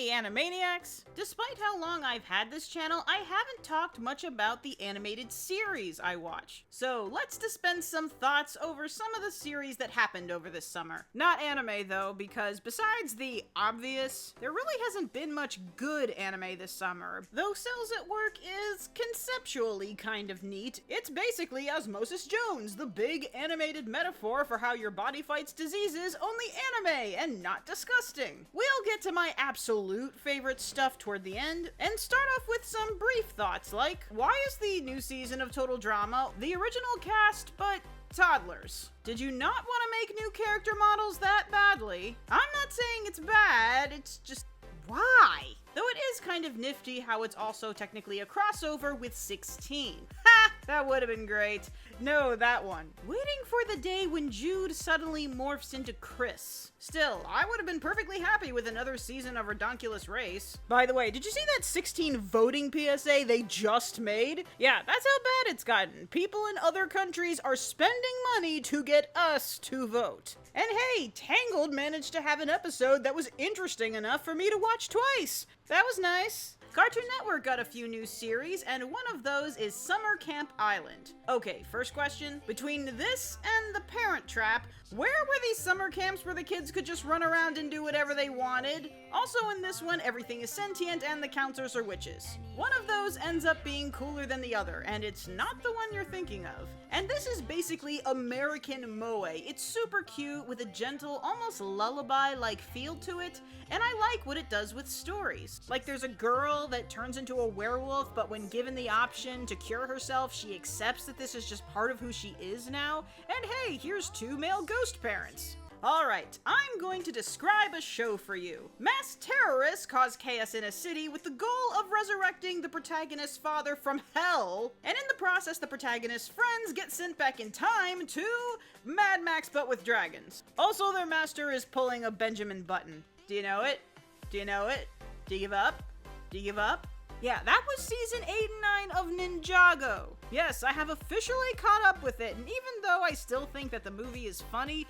Hey Animaniacs! Despite how long I've had this channel, I haven't talked much about the animated series I watch. So let's dispense some thoughts over some of the series that happened over this summer. Not anime though, because besides the obvious, there really hasn't been much good anime this summer. Though Cells at Work is conceptually kind of neat, it's basically Osmosis Jones, the big animated metaphor for how your body fights diseases, only anime and not disgusting. We'll get to my absolute favorite stuff toward the end, and start off with some brief thoughts like, why is the new season of Total Drama the original cast but toddlers? Did you not want to make new character models that badly? I'm not saying it's bad, it's just, why? Though it is kind of nifty how it's also technically a crossover with 16. Ha! That would have been great. No, that one. Waiting for the day when Jude suddenly morphs into Chris. Still, I would have been perfectly happy with another season of Redonkulous Race. By the way, did you see that 16 voting PSA they just made? Yeah, that's how bad it's gotten. People in other countries are spending money to get us to vote. And hey, Tangled managed to have an episode that was interesting enough for me to watch twice. That was nice. Cartoon Network got a few new series, and one of those is Summer Camp Island. Okay, first question. Between this and The Parent Trap, where were these summer camps where the kids could just run around and do whatever they wanted? Also in this one, everything is sentient and the counselors are witches. One of those ends up being cooler than the other, and it's not the one you're thinking of. And this is basically American Moe. It's super cute with a gentle, almost lullaby-like feel to it, and I like what it does with stories. Like there's a girl that turns into a werewolf, but when given the option to cure herself, she accepts that this is just part of who she is now. And hey, here's two male ghost parents. Alright, I'm going to describe a show for you. Mass terrorists cause chaos in a city with the goal of resurrecting the protagonist's father from hell, and in the process the protagonist's friends get sent back in time to Mad Max but with dragons. Also, their master is pulling a Benjamin Button. Do you know it? Do you know it? Do you give up? Do you give up? Yeah, that was season 8 and 9 of Ninjago. Yes, I have officially caught up with it, and even though I still think that the movie is funny,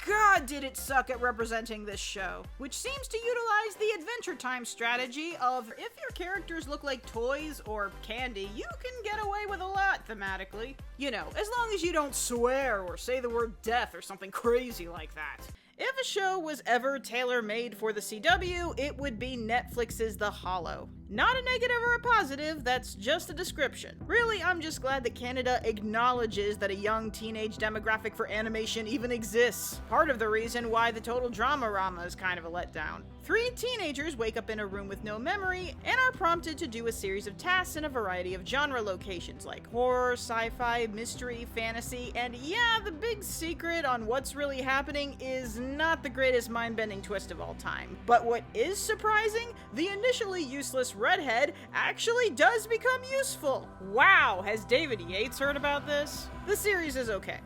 God did it suck at representing this show, which seems to utilize the Adventure Time strategy of if your characters look like toys or candy, you can get away with a lot thematically. You know, as long as you don't swear or say the word death or something crazy like that. If a show was ever tailor-made for the CW, it would be Netflix's The Hollow. Not a negative or a positive, that's just a description. Really, I'm just glad that Canada acknowledges that a young teenage demographic for animation even exists. Part of the reason why the total Dramarama is kind of a letdown. 3 teenagers wake up in a room with no memory and are prompted to do a series of tasks in a variety of genre locations like horror, sci-fi, mystery, fantasy, and yeah, the big secret on what's really happening is not the greatest mind-bending twist of all time. But what is surprising, the initially useless redhead actually does become useful. Wow, has David Yates heard about this? The series is okay.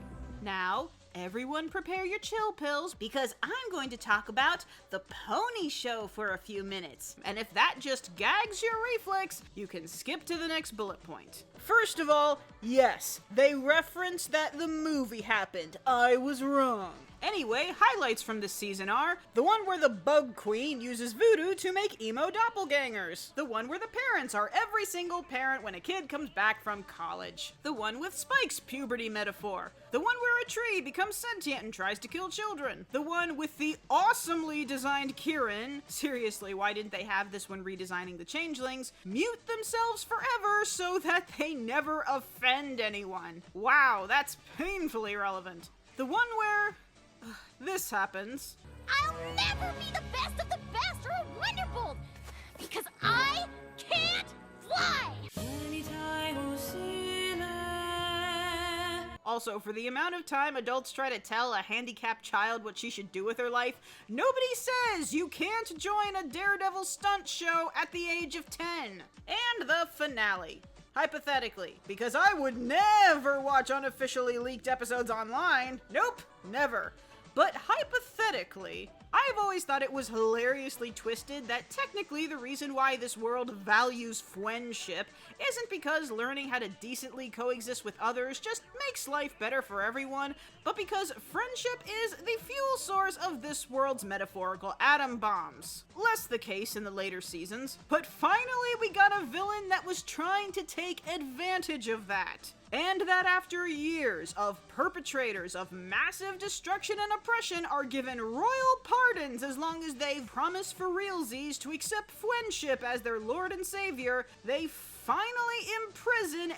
Now, everyone prepare your chill pills because I'm going to talk about the Pony Show for a few minutes. And if that just gags your reflex, you can skip to the next bullet point. First of all, yes, they referenced that the movie happened. I was wrong. Anyway, highlights from this season are the one where the Bug Queen uses voodoo to make emo doppelgangers, the one where the parents are every single parent when a kid comes back from college, the one with Spike's puberty metaphor, the one where a tree becomes sentient and tries to kill children, the one with the awesomely designed Kieran, seriously, why didn't they have this when redesigning the changelings, mute themselves forever so that they never offend anyone. Wow, that's painfully relevant. The one where this happens. I'll never be the best of the best or a Wonderbolt because I can't fly! Also, for the amount of time adults try to tell a handicapped child what she should do with her life, nobody says you can't join a Daredevil stunt show at the age of 10. And the finale. Hypothetically, because I would never watch unofficially leaked episodes online. Nope, never. But hypothetically, I've always thought it was hilariously twisted that technically the reason why this world values friendship isn't because learning how to decently coexist with others just makes life better for everyone, but because friendship is the fuel source of this world's metaphorical atom bombs. Less the case in the later seasons, but finally we got a villain that was trying to take advantage of that. And that after years of perpetrators of massive destruction and oppression are given royal pardons as long as they promise for realsies to accept friendship as their lord and savior, they finally imprison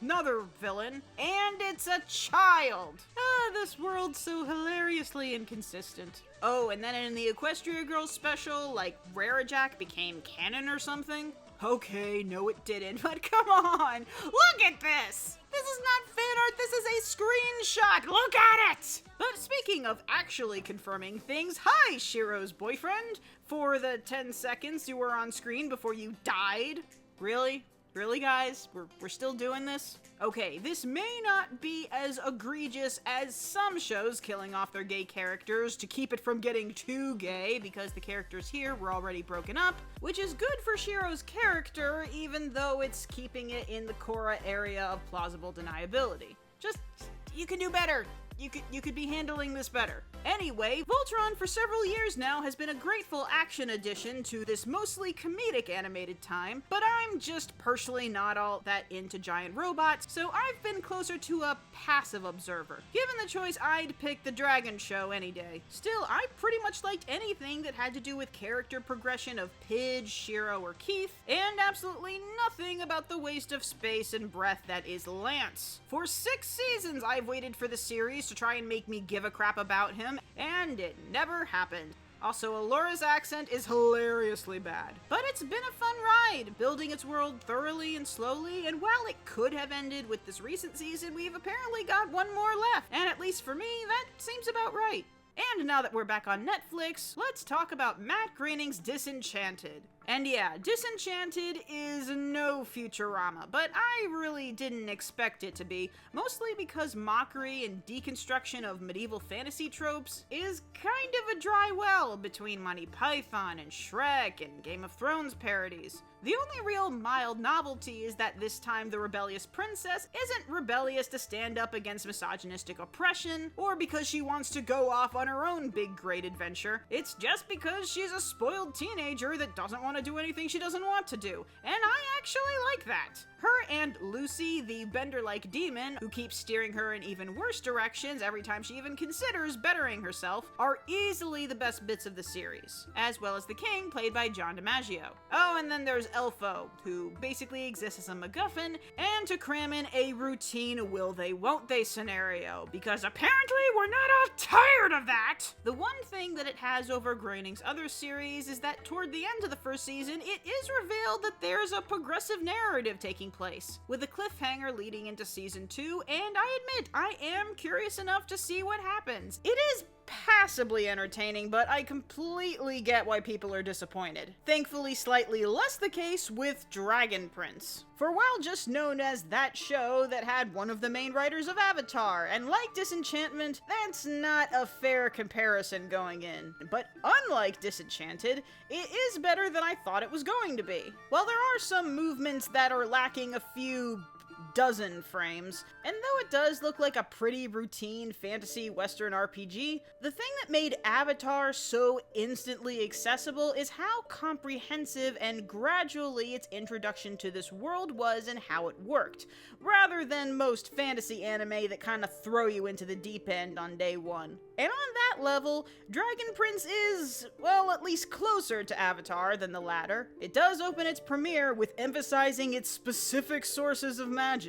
another villain, and it's a child. This world's so hilariously inconsistent. Oh, and then in the Equestria Girls special, like, Rarajack became canon or something? Okay, no it didn't, but come on! Look at this! This is not fan art, this is a screenshot! Look at it! But speaking of actually confirming things, hi, Shiro's boyfriend! For the 10 seconds you were on screen before you died. Really? Really, guys? We're still doing this? Okay, this may not be as egregious as some shows killing off their gay characters to keep it from getting too gay because the characters here were already broken up, which is good for Shiro's character even though it's keeping it in the Korra area of plausible deniability. Just, you can do better. You could be handling this better. Anyway, Voltron for several years now has been a grateful action addition to this mostly comedic animated time, but I'm just personally not all that into giant robots, so I've been closer to a passive observer. Given the choice, I'd pick the Dragon Show any day. Still, I pretty much liked anything that had to do with character progression of Pidge, Shiro, or Keith, and absolutely nothing about the waste of space and breath that is Lance. For 6 seasons, I've waited for the series to try and make me give a crap about him, and it never happened. Also, Alora's accent is hilariously bad. But it's been a fun ride, building its world thoroughly and slowly, and while it could have ended with this recent season, we've apparently got one more left, and at least for me, that seems about right. And now that we're back on Netflix, let's talk about Matt Groening's Disenchanted. And yeah, Disenchanted is no Futurama, but I really didn't expect it to be, mostly because mockery and deconstruction of medieval fantasy tropes is kind of a dry well between Monty Python and Shrek and Game of Thrones parodies. The only real mild novelty is that this time the rebellious princess isn't rebellious to stand up against misogynistic oppression, or because she wants to go off on her own big great adventure. It's just because she's a spoiled teenager that doesn't want to do anything she doesn't want to do, and I actually like that. Her and Lucy, the Bender-like demon, who keeps steering her in even worse directions every time she even considers bettering herself, are easily the best bits of the series, as well as the king, played by John DiMaggio. Oh, and then there's Elfo, who basically exists as a MacGuffin, and to cram in a routine will they won't they scenario, because apparently we're not all tired of that! The one thing that it has over Groening's other series is that toward the end of the first season, it is revealed that there's a progressive narrative taking place, with a cliffhanger leading into season 2, and I admit, I am curious enough to see what happens. It is passably entertaining, but I completely get why people are disappointed. Thankfully, slightly less the case with Dragon Prince. For while just known as that show that had one of the main writers of Avatar, and like Disenchantment, that's not a fair comparison going in. But unlike Disenchanted, it is better than I thought it was going to be. While there are some movements that are lacking a few dozen frames, and though it does look like a pretty routine fantasy western RPG, the thing that made Avatar so instantly accessible is how comprehensive and gradually its introduction to this world was and how it worked, rather than most fantasy anime that kind of throw you into the deep end on day one. And on that level, Dragon Prince is, well, at least closer to Avatar than the latter. It does open its premiere with emphasizing its specific sources of magic,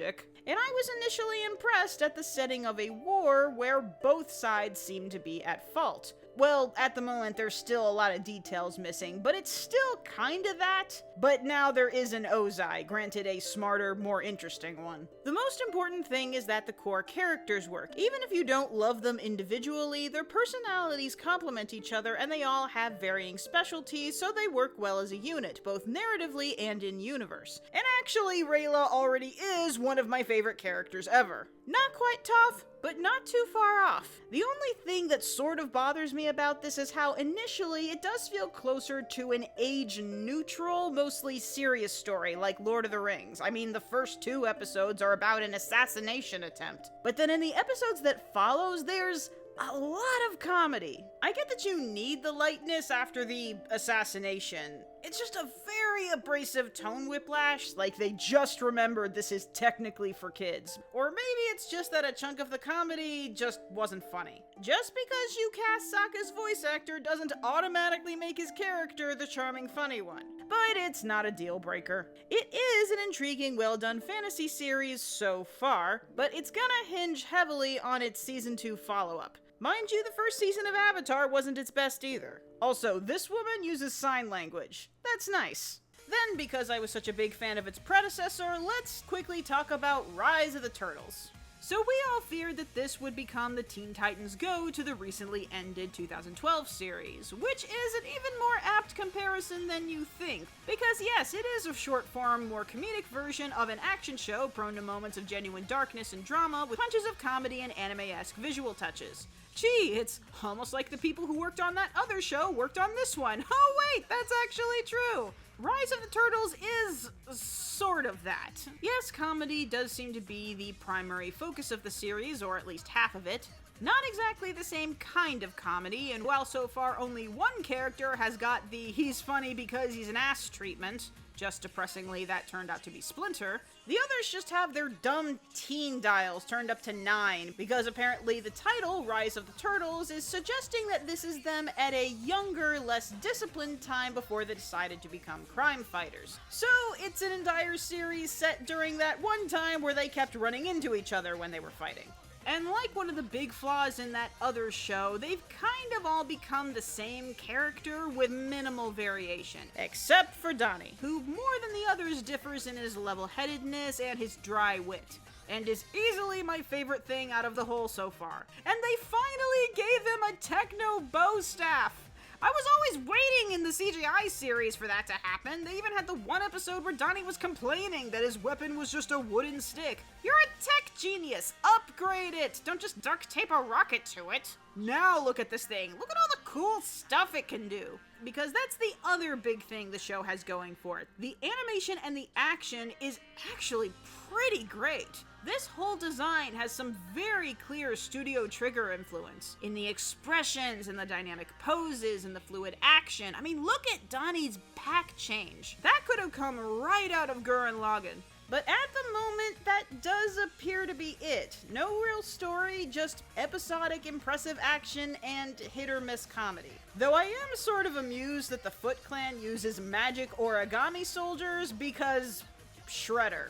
and I was initially impressed at the setting of a war where both sides seem to be at fault. Well, at the moment there's still a lot of details missing, but it's still kinda that. But now there is an Ozai, granted a smarter, more interesting one. The most important thing is that the core characters work. Even if you don't love them individually, their personalities complement each other and they all have varying specialties, so they work well as a unit, both narratively and in universe. And actually, Rayla already is one of my favorite characters ever. Not quite tough, but not too far off. The only thing that sort of bothers me about this is how initially it does feel closer to an age-neutral, mostly serious story like Lord of the Rings. I mean, the first 2 episodes are about an assassination attempt. But then in the episodes that follows, there's a lot of comedy. I get that you need the lightness after the assassination. It's just a very abrasive tone whiplash, like they just remembered this is technically for kids. Or maybe it's just that a chunk of the comedy just wasn't funny. Just because you cast Sokka's voice actor doesn't automatically make his character the charming funny one. But it's not a deal breaker. It is an intriguing, well-done fantasy series so far, but it's gonna hinge heavily on its season 2 follow-up. Mind you, the first season of Avatar wasn't its best either. Also, this woman uses sign language. That's nice. Then, because I was such a big fan of its predecessor, let's quickly talk about Rise of the Turtles. So we all feared that this would become the Teen Titans Go to the recently ended 2012 series, which is an even more apt comparison than you think. Because yes, it is a short-form, more comedic version of an action show prone to moments of genuine darkness and drama with punches of comedy and anime-esque visual touches. Gee, it's almost like the people who worked on that other show worked on this one. Oh wait, that's actually true! Rise of the Turtles is sort of that. Yes, comedy does seem to be the primary focus of the series, or at least half of it. Not exactly the same kind of comedy, and while so far only one character has got the he's funny because he's an ass treatment, just depressingly that turned out to be Splinter, the others just have their dumb teen dials turned up to 9, because apparently the title, Rise of the Turtles, is suggesting that this is them at a younger, less disciplined time before they decided to become crime fighters. So it's an entire series set during that one time where they kept running into each other when they were fighting. And like one of the big flaws in that other show, they've kind of all become the same character with minimal variation. Except for Donnie, who more than the others differs in his level-headedness and his dry wit, and is easily my favorite thing out of the whole so far. And they finally gave him a techno bow staff! I was always waiting in the CGI series for that to happen. They even had the one episode where Donnie was complaining that his weapon was just a wooden stick. You're a tech genius! Upgrade it! Don't just duct tape a rocket to it! Now look at this thing. Look at all the cool stuff it can do. Because that's the other big thing the show has going for it. The animation and the action is actually pretty great. This whole design has some very clear Studio Trigger influence in the expressions and the dynamic poses and the fluid action. I mean, look at Donnie's pack change. That could have come right out of Gurren Lagann. But at the moment, that does appear to be it. No real story, just episodic impressive action and hit-or-miss comedy. Though I am sort of amused that the Foot Clan uses magic origami soldiers because Shredder.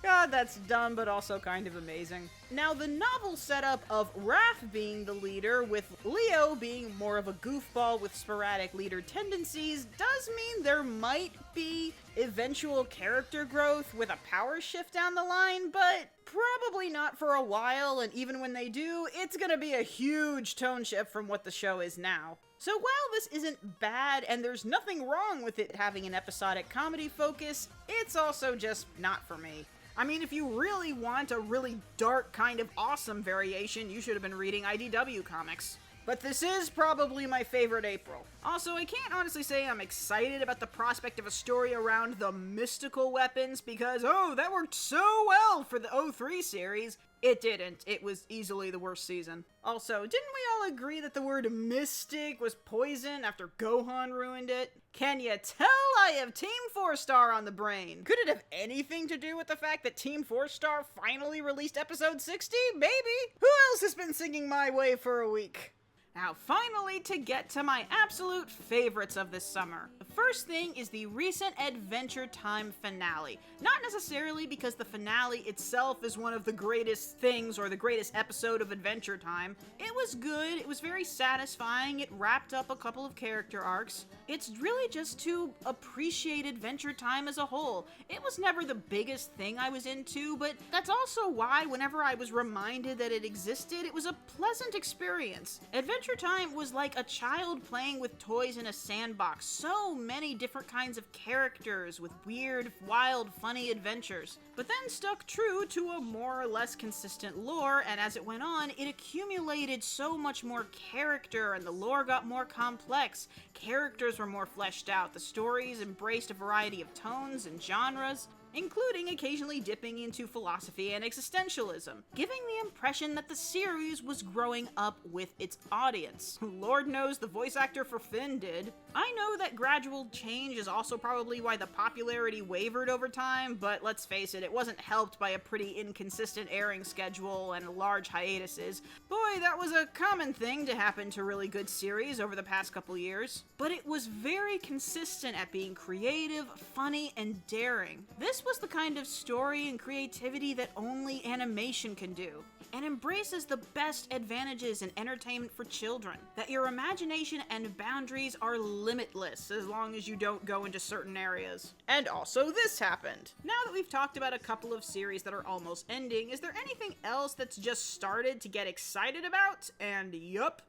God, that's dumb, but also kind of amazing. Now, the novel setup of Raph being the leader, with Leo being more of a goofball with sporadic leader tendencies, does mean there might be eventual character growth with a power shift down the line, but probably not for a while, and even when they do, it's gonna be a huge tone shift from what the show is now. So while this isn't bad, and there's nothing wrong with it having an episodic comedy focus, it's also just not for me. I mean, if you really want a really dark kind of awesome variation, you should have been reading IDW comics. But this is probably my favorite April. Also, I can't honestly say I'm excited about the prospect of a story around the mystical weapons because, oh, that worked so well for the 03 series. It didn't. It was easily the worst season. Also, didn't we all agree that the word mystic was poison after Gohan ruined it? Can you tell I have Team 4-Star on the brain? Could it have anything to do with the fact that Team 4-Star finally released episode 60? Maybe. Who else has been singing My Way for a week? Now, finally, to get to my absolute favorites of this summer. The first thing is the recent Adventure Time finale. Not necessarily because the finale itself is one of the greatest things or the greatest episode of Adventure Time. It was good, it was very satisfying, it wrapped up a couple of character arcs. It's really just to appreciate Adventure Time as a whole. It was never the biggest thing I was into, but that's also why whenever I was reminded that it existed, it was a pleasant experience. Adventure Adventure Time was like a child playing with toys in a sandbox. So many different kinds of characters with weird, wild, funny adventures. But then stuck true to a more or less consistent lore, and as it went on, it accumulated so much more character, and the lore got more complex. Characters were more fleshed out. The stories embraced a variety of tones and genres, including occasionally dipping into philosophy and existentialism, giving the impression that the series was growing up with its audience. Lord knows the voice actor for Finn did. I know that gradual change is also probably why the popularity wavered over time, but let's face it, it wasn't helped by a pretty inconsistent airing schedule and large hiatuses. Boy, that was a common thing to happen to really good series over the past couple years. But it was very consistent at being creative, funny, and daring. This was the kind of story and creativity that only animation can do, and embraces the best advantages in entertainment for children, that your imagination and boundaries are limitless as long as you don't go into certain areas. And also this happened. Now that we've talked about a couple of series that are almost ending, is there anything else that's just started to get excited about? And yup.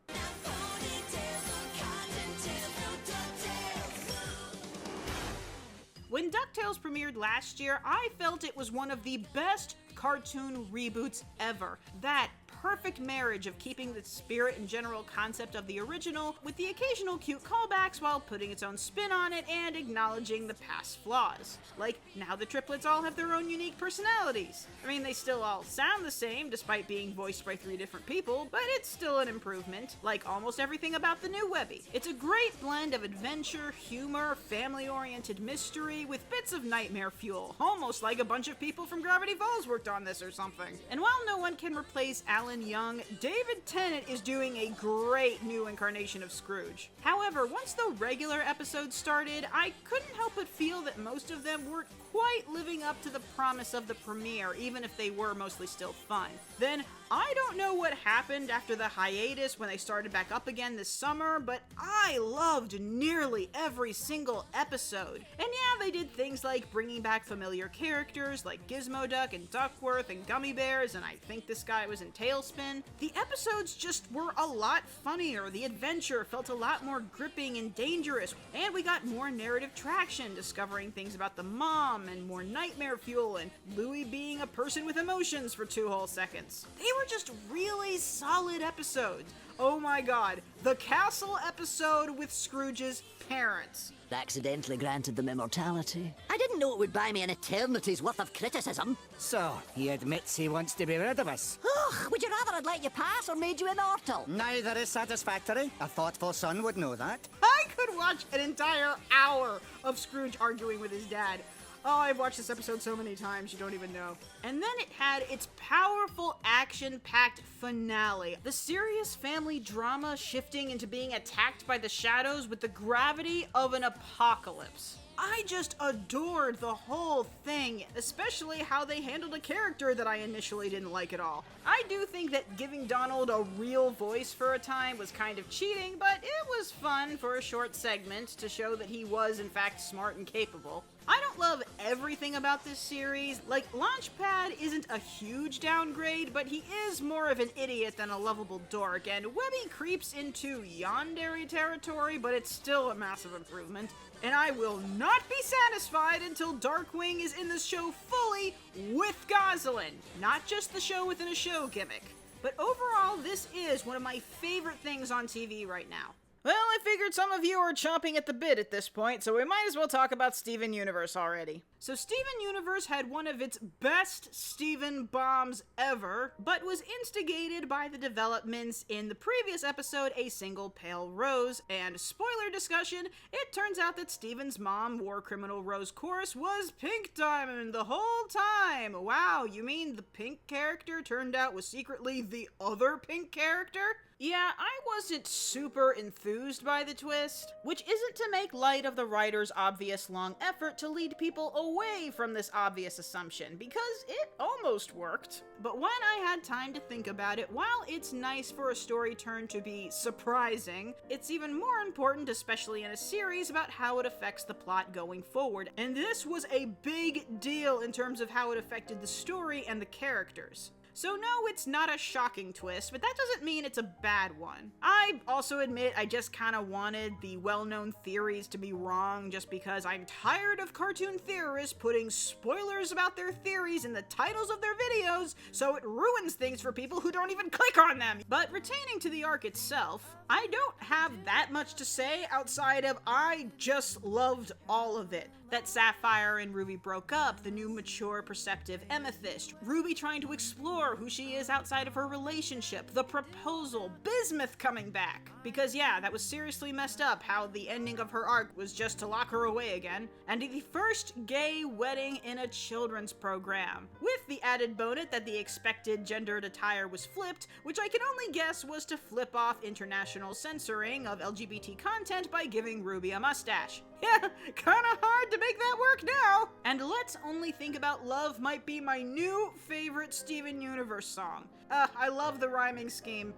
When Ducktales premiered last year, I felt it was one of the best cartoon reboots ever. That perfect marriage of keeping the spirit and general concept of the original with the occasional cute callbacks while putting its own spin on it and acknowledging the past flaws. Like, now the triplets all have their own unique personalities. I mean, they still all sound the same despite being voiced by 3 different people, but it's still an improvement, like almost everything about the new Webby. It's a great blend of adventure, humor, family-oriented mystery with bits of nightmare fuel, almost like a bunch of people from Gravity Falls worked on this or something. And while no one can replace Alan Young, David Tennant is doing a great new incarnation of Scrooge. However, once the regular episodes started, I couldn't help but feel that most of them weren't quite living up to the promise of the premiere, even if they were mostly still fun. Then, I don't know what happened after the hiatus when they started back up again this summer, but I loved nearly every single episode. And yeah, they did things like bringing back familiar characters like Gizmo Duck and Duckworth and Gummy Bears, and I think this guy was in Tailspin. The episodes just were a lot funnier, the adventure felt a lot more gripping and dangerous, and we got more narrative traction, discovering things about the mom, and more nightmare fuel, and Louie being a person with emotions for 2 whole seconds. They were just really solid episodes. Oh my god, the castle episode with Scrooge's parents. Accidentally granted them immortality. I didn't know it would buy me an eternity's worth of criticism. So, he admits he wants to be rid of us. Ugh, would you rather I'd let you pass or made you immortal? Neither is satisfactory. A thoughtful son would know that. I could watch an entire hour of Scrooge arguing with his dad. Oh, I've watched this episode so many times, you don't even know. And then it had its powerful, action-packed finale. The serious family drama shifting into being attacked by the shadows with the gravity of an apocalypse. I just adored the whole thing, especially how they handled a character that I initially didn't like at all. I do think that giving Donald a real voice for a time was kind of cheating, but it was fun for a short segment to show that he was in fact smart and capable. I don't love everything about this series. Like, Launchpad isn't a huge downgrade, but he is more of an idiot than a lovable dork, and Webby creeps into yandere territory, but it's still a massive improvement. And I will not be satisfied until Darkwing is in the show fully with Gosling, not just the show within a show gimmick. But overall, this is one of my favorite things on TV right now. Well, I figured some of you are chomping at the bit at this point, so we might as well talk about Steven Universe already. So Steven Universe had one of its best Steven bombs ever, but was instigated by the developments in the previous episode, A Single Pale Rose, and spoiler discussion, it turns out that Steven's mom, War Criminal Rose Chorus, was Pink Diamond the whole time! Wow, you mean the pink character turned out was secretly the other pink character? Yeah, I wasn't super enthused by the twist, which isn't to make light of the writer's obvious long effort to lead people away from this obvious assumption, because it almost worked. But when I had time to think about it, while it's nice for a story turn to be surprising, it's even more important, especially in a series, about how it affects the plot going forward. And this was a big deal in terms of how it affected the story and the characters. So no, it's not a shocking twist, but that doesn't mean it's a bad one. I also admit I just kind of wanted the well-known theories to be wrong just because I'm tired of cartoon theorists putting spoilers about their theories in the titles of their videos, so it ruins things for people who don't even click on them. But retaining to the arc itself, I don't have that much to say outside of I just loved all of it. That Sapphire and Ruby broke up, the new mature, perceptive Amethyst, Ruby trying to explore who she is outside of her relationship, the proposal, Bismuth coming back. Because yeah, that was seriously messed up how the ending of her arc was just to lock her away again. And the first gay wedding in a children's program, with the added bonus that the expected gendered attire was flipped, which I can only guess was to flip off international censoring of LGBT content by giving Ruby a mustache. Yeah, kinda hard to make that work now! And Let's Only Think About Love might be my new favorite Steven Universe song. I love the rhyming scheme.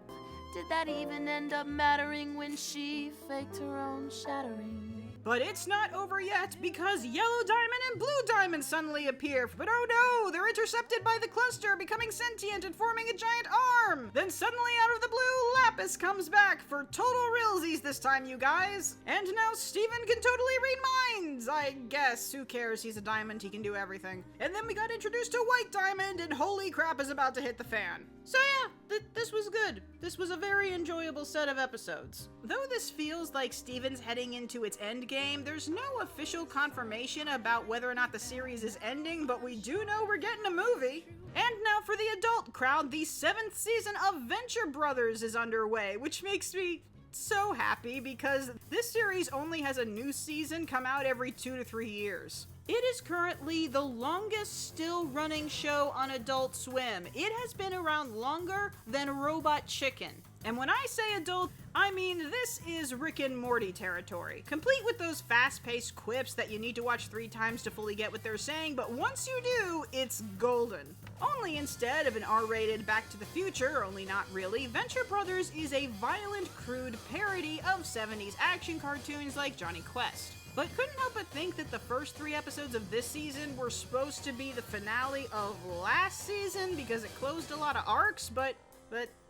Did that even end up mattering when she faked her own shattering? But it's not over yet, because Yellow Diamond and Blue Diamond suddenly appear. But oh no, they're intercepted by the cluster, becoming sentient and forming a giant arm! Then suddenly out of the blue, Lapis comes back for total realsies this time, you guys! And now Steven can totally read minds, I guess. Who cares, he's a diamond, he can do everything. And then we got introduced to White Diamond, and holy crap is about to hit the fan. So yeah, this was good. This was a very enjoyable set of episodes. Though this feels like Steven's heading into its end game, there's no official confirmation about whether or not the series is ending, but we do know we're getting a movie. And now for the adult crowd, the 7th season of Venture Brothers is underway, which makes me so happy because this series only has a new season come out every 2 to 3 years. It is currently the longest still running show on Adult Swim. It has been around longer than Robot Chicken. And when I say adult, I mean this is Rick and Morty territory, complete with those fast-paced quips that you need to watch 3 times to fully get what they're saying, but once you do, it's golden. Only instead of an R-rated Back to the Future, only not really, Venture Brothers is a violent, crude parody of 70s action cartoons like Johnny Quest. But couldn't help but think that the first 3 episodes of this season were supposed to be the finale of last season because it closed a lot of arcs, but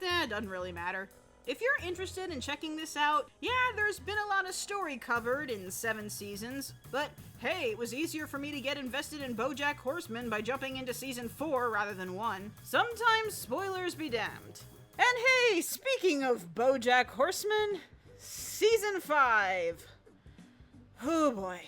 doesn't really matter. If you're interested in checking this out, yeah, there's been a lot of story covered in 7 seasons, but hey, it was easier for me to get invested in Bojack Horseman by jumping into season 4 rather than 1. Sometimes spoilers be damned. And hey, speaking of Bojack Horseman, season 5. Oh boy.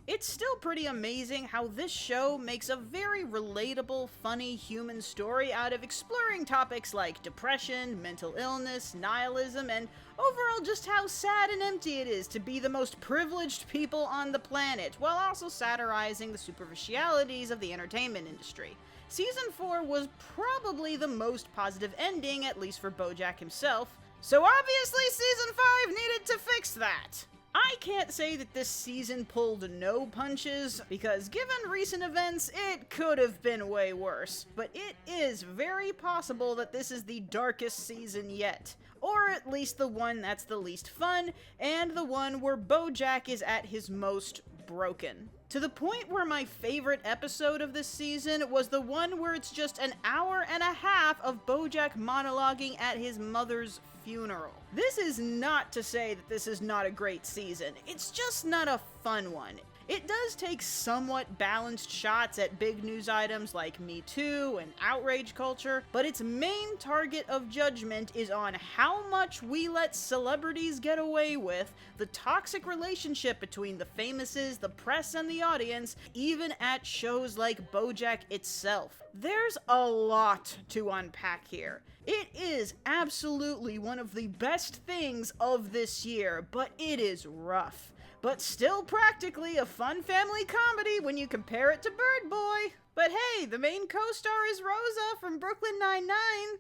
It's still pretty amazing how this show makes a very relatable, funny human story out of exploring topics like depression, mental illness, nihilism, and overall just how sad and empty it is to be the most privileged people on the planet, while also satirizing the superficialities of the entertainment industry. Season 4 was probably the most positive ending, at least for Bojack himself, so obviously Season 5 needed to fix that. I can't say that this season pulled no punches, because given recent events, it could have been way worse. But it is very possible that this is the darkest season yet. Or at least the one that's the least fun, and the one where Bojack is at his most broken. To the point where my favorite episode of this season was the one where it's just an hour and a half of Bojack monologuing at his mother's funeral. This is not to say that this is not a great season, it's just not a fun one. It does take somewhat balanced shots at big news items like Me Too and outrage culture, but its main target of judgment is on how much we let celebrities get away with, the toxic relationship between the famouses, the press, and the audience, even at shows like Bojack itself. There's a lot to unpack here. It is absolutely one of the best things of this year, but it is rough. But still practically a fun family comedy when you compare it to Bird Boy. But hey, the main co-star is Rosa from Brooklyn Nine-Nine.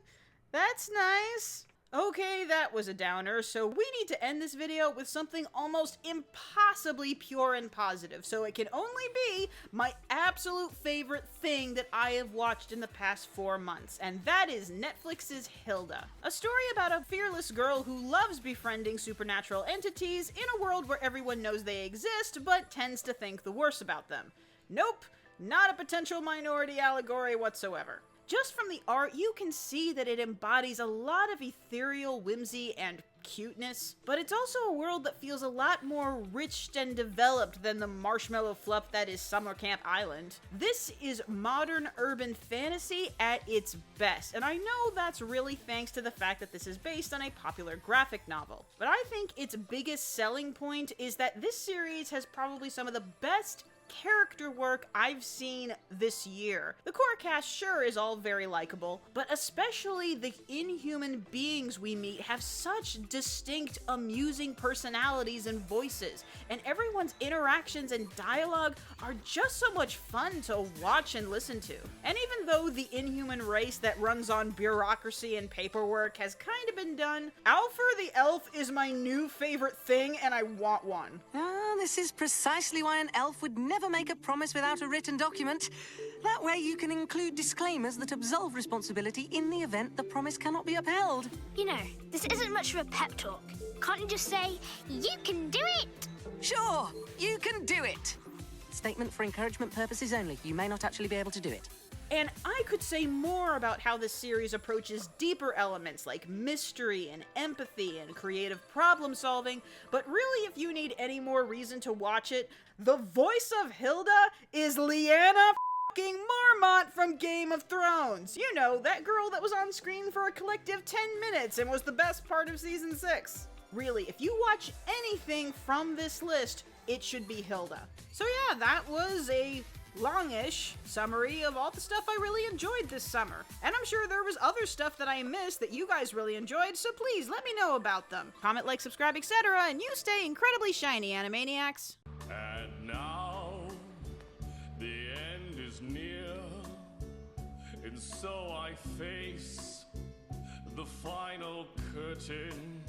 That's nice. Okay, that was a downer, so we need to end this video with something almost impossibly pure and positive, so it can only be my absolute favorite thing that I have watched in the past 4 months, and that is Netflix's Hilda. A story about a fearless girl who loves befriending supernatural entities in a world where everyone knows they exist, but tends to think the worst about them. Nope, not a potential minority allegory whatsoever. Just from the art, you can see that it embodies a lot of ethereal whimsy and cuteness, but it's also a world that feels a lot more rich and developed than the marshmallow fluff that is Summer Camp Island. This is modern urban fantasy at its best, and I know that's really thanks to the fact that this is based on a popular graphic novel. But I think its biggest selling point is that this series has probably some of the best character work I've seen this year. The core cast sure is all very likable, but especially the inhuman beings we meet have such distinct, amusing personalities and voices, and everyone's interactions and dialogue are just so much fun to watch and listen to. And even though the inhuman race that runs on bureaucracy and paperwork has kind of been done, Alfur the Elf is my new favorite thing, and I want one. This is precisely why an elf would never make a promise without a written document. That way you can include disclaimers that absolve responsibility in the event the promise cannot be upheld. You know, this isn't much of a pep talk. Can't you just say, you can do it? Sure, you can do it. Statement for encouragement purposes only. You may not actually be able to do it. And I could say more about how this series approaches deeper elements like mystery and empathy and creative problem solving, but really if you need any more reason to watch it, the voice of Hilda is Lyanna f***ing Mormont from Game of Thrones. You know, that girl that was on screen for a collective 10 minutes and was the best part of season 6. Really, if you watch anything from this list, it should be Hilda. So yeah, that was a longish summary of all the stuff I really enjoyed this summer. And I'm sure there was other stuff that I missed that you guys really enjoyed, so please let me know about them. Comment, like, subscribe, etc., and you stay incredibly shiny, Animaniacs. And now, the end is near, and so I face the final curtain.